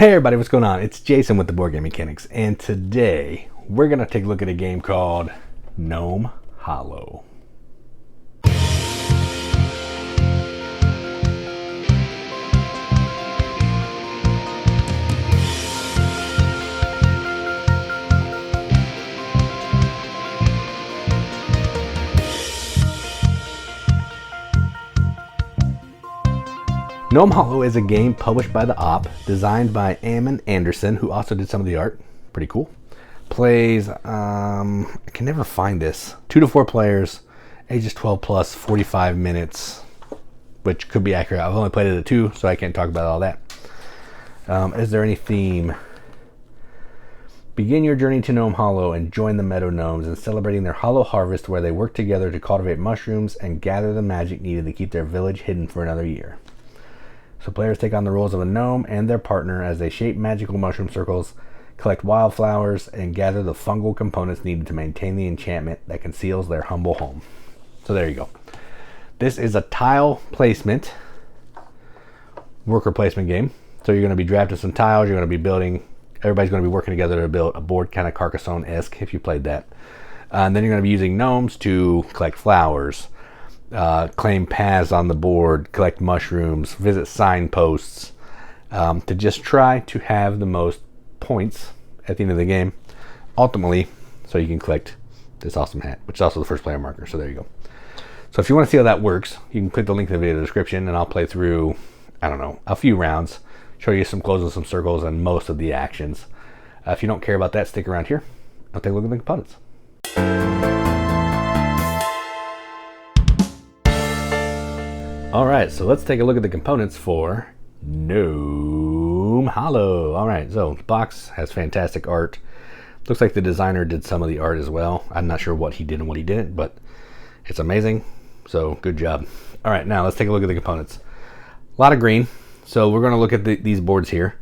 Hey everybody, what's going on? It's Jason with the Boardgame Mechanics, and today we're going to take a look at a game called Gnome Hollow. Gnome Hollow is a game published by the Op, designed by Ammon Anderson, who also did some of the art. Pretty cool. Plays, I can never find this. 2 to 4 players, ages 12 plus, 45 minutes, which could be accurate. I've only played it at 2, so I can't talk about all that. Is there any theme? Begin your journey to Gnome Hollow and join the Meadow Gnomes in celebrating their hollow harvest, where they work together to cultivate mushrooms and gather the magic needed to keep their village hidden for another year. So players take on the roles of a gnome and their partner as they shape magical mushroom circles, collect wildflowers, and gather the fungal components needed to maintain the enchantment that conceals their humble home. So there you go. This is a tile placement, worker placement game. So you're going to be drafting some tiles, you're going to be building, everybody's going to be working together to build a board, kind of Carcassonne-esque if you played that. And then you're going to be using gnomes to collect flowers, claim paths on the board, collect mushrooms, visit signposts, to just try to have the most points at the end of the game, ultimately, so you can collect this awesome hat, which is also the first player marker. So there you go. So if you want to see how that works, you can click the link in the video description, and I'll play through, I don't know, a few rounds, show you some closing some circles and most of the actions. If you don't care about that, stick around here. I'll take a look at the components. All right, so let's take a look at the components for Gnome Hollow. All right, so the box has fantastic art. Looks like the designer did some of the art as well. I'm not sure what he did and what he didn't, but it's amazing. So good job. All right, now let's take a look at the components. A lot of green. So we're going to look at these boards here.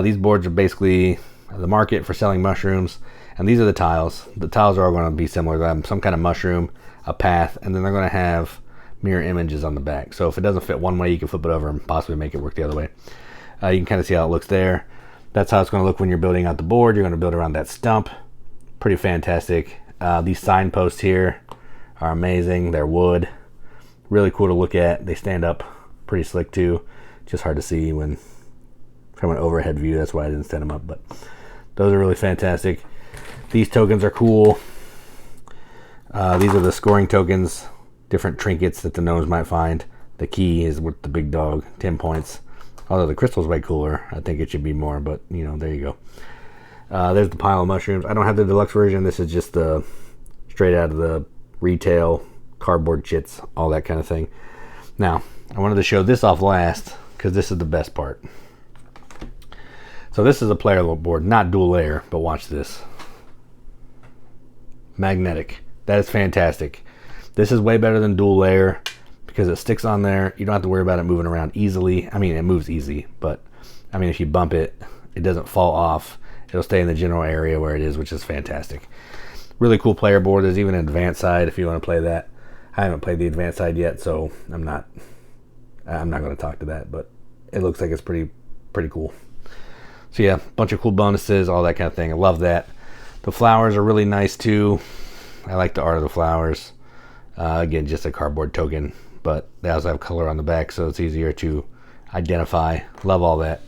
These boards are basically the market for selling mushrooms, and these are the tiles. The tiles are all going to be similar. They have some kind of mushroom, a path, and then they're going to have mirror images on the back. So if it doesn't fit one way, you can flip it over and possibly make it work the other way. You can kind of see how it looks there. That's how it's going to look when you're building out the board. You're going to build around that stump. Pretty fantastic. These signposts here are amazing. They're wood. Really cool to look at. They stand up pretty slick too. Just hard to see when from an overhead view. That's why I didn't stand them up, but those are really fantastic. These tokens are cool. These are the scoring tokens. Different trinkets that the gnomes might find. The key is with the big dog, 10 points. Although the crystal's way cooler. I think it should be more, but you know, there you go. There's the pile of mushrooms. I don't have the deluxe version. This is just the straight out of the retail, cardboard chits, all that kind of thing. Now, I wanted to show this off last because this is the best part. So this is a player board, not dual layer, but watch this. Magnetic. That is fantastic. This is way better than dual layer because it sticks on there. You don't have to worry about it moving around easily. I mean, it moves easy, but I mean, if you bump it, it doesn't fall off. It'll stay in the general area where it is, which is fantastic. Really cool player board. There's even an advanced side if you want to play that. I haven't played the advanced side yet, so I'm not going to talk to that, but it looks like it's pretty cool. So yeah, bunch of cool bonuses, all that kind of thing. I love that. The flowers are really nice too. I like the art of the flowers. Again, just a cardboard token, but they also have color on the back, so it's easier to identify. Love all that.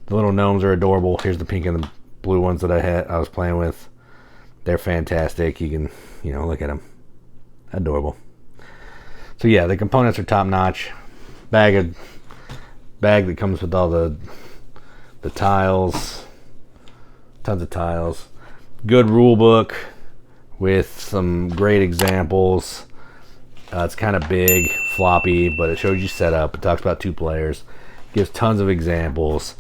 The little gnomes are adorable. Here's the pink and the blue ones that I was playing with. They're fantastic. You can, you know, look at them. Adorable. So yeah, the components are top notch. Bag that comes with all the tiles. Tons of tiles. Good rule book with some great examples. It's kind of big, floppy, but it shows you setup. It talks about 2 players. Gives tons of examples.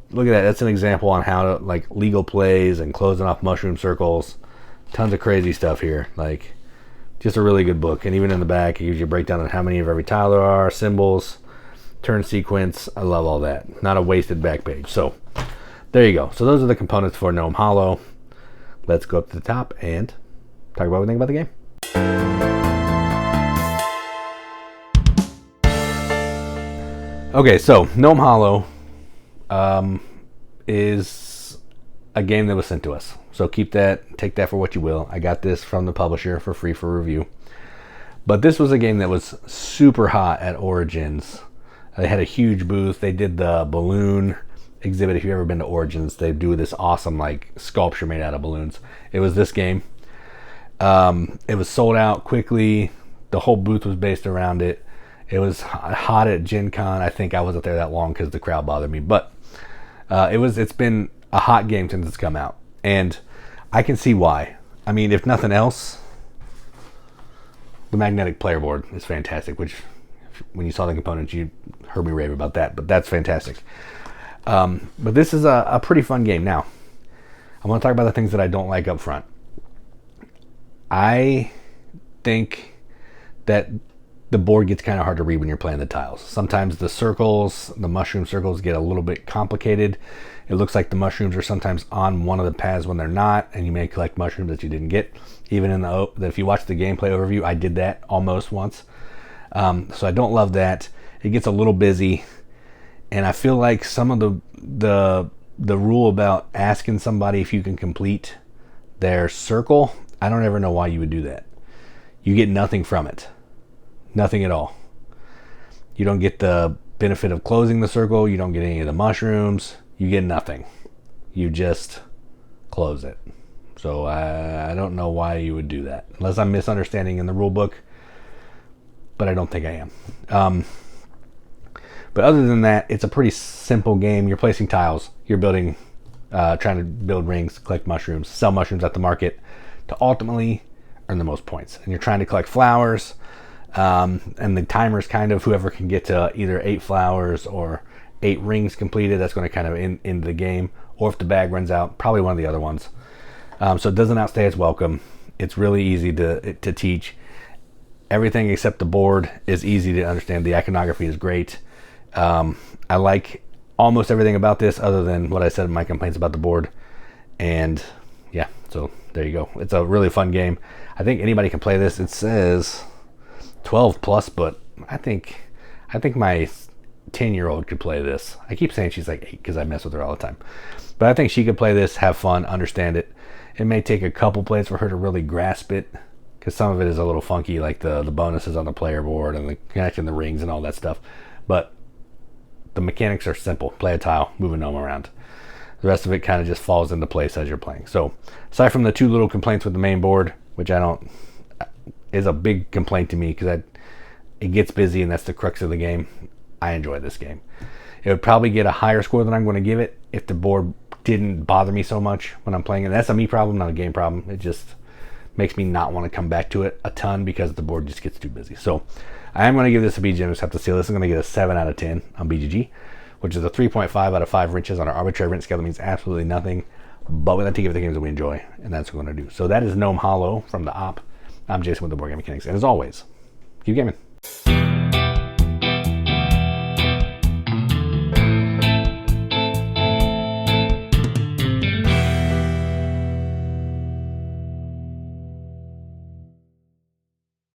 Look at that. That's an example on how to, like, legal plays and closing off mushroom circles. Tons of crazy stuff here. Like, just a really good book. And even in the back, it gives you a breakdown on how many of every tile there are, symbols, turn sequence. I love all that. Not a wasted back page. So there you go. So those are the components for Gnome Hollow. Let's go up to the top and talk about what we think about the game. Okay, so Gnome Hollow, is a game that was sent to us. So take that for what you will. I got this from the publisher for free for review. But this was a game that was super hot at Origins. They had a huge booth. They did the balloon exhibit. If you've ever been to Origins, they do this awesome like sculpture made out of balloons. It was this game. It was sold out quickly. The whole booth was based around it. It was hot at Gen Con. I think I wasn't there that long because the crowd bothered me. But it's been a hot game since it's come out. And I can see why. I mean, if nothing else, the magnetic player board is fantastic, which when you saw the components, you heard me rave about that. But that's fantastic. But this is a pretty fun game. Now, I want to talk about the things that I don't like up front. I think that the board gets kind of hard to read when you're playing the tiles. Sometimes the mushroom circles get a little bit complicated. It looks like the mushrooms are sometimes on one of the paths when they're not, and you may collect mushrooms that you didn't get. Even if you watch the gameplay overview, I did that almost once. So I don't love that. It gets a little busy, and I feel like some of the rule about asking somebody if you can complete their circle, I don't ever know why you would do that. You get nothing from it. Nothing at all. You don't get the benefit of closing the circle. You don't get any of the mushrooms. You get nothing. You just close it. So I don't know why you would do that. Unless I'm misunderstanding in the rule book. But I don't think I am. But other than that, it's a pretty simple game. You're placing tiles. You're trying to build rings, collect mushrooms, sell mushrooms at the market to ultimately earn the most points. And you're trying to collect flowers. And the timer's kind of whoever can get to either 8 flowers or 8 rings completed. That's going to kind of end the game. Or if the bag runs out, probably one of the other ones. So it doesn't outstay its welcome. It's really easy to teach. Everything except the board is easy to understand. The iconography is great. I like almost everything about this other than what I said in my complaints about the board. And yeah, so there you go. It's a really fun game. I think anybody can play this. It says 12 plus, but I think my 10-year-old could play this. I keep saying she's like 8 because I mess with her all the time. But I think she could play this, have fun, understand it. It may take a couple plays for her to really grasp it because some of it is a little funky, like the bonuses on the player board and the connecting the rings and all that stuff. But the mechanics are simple. Play a tile, move a gnome around. The rest of it kind of just falls into place as you're playing. So aside from the 2 little complaints with the main board, which is a big complaint to me because it gets busy and that's the crux of the game. I enjoy this game. It would probably get a higher score than I'm going to give it if the board didn't bother me so much when I'm playing it. That's a me problem, not a game problem. It just makes me not want to come back to it a ton because the board just gets too busy. So I am going to give this a B generous have to seal. This is going to get a 7 out of 10 on BGG, which is a 3.5 out of 5 wrenches on our arbitrary wrench scale. That means absolutely nothing, but we like to give it the games that we enjoy, and that's what we're going to do. So that is Gnome Hollow from the Op. I'm Jason with the Board Game Mechanics, and as always, keep gaming.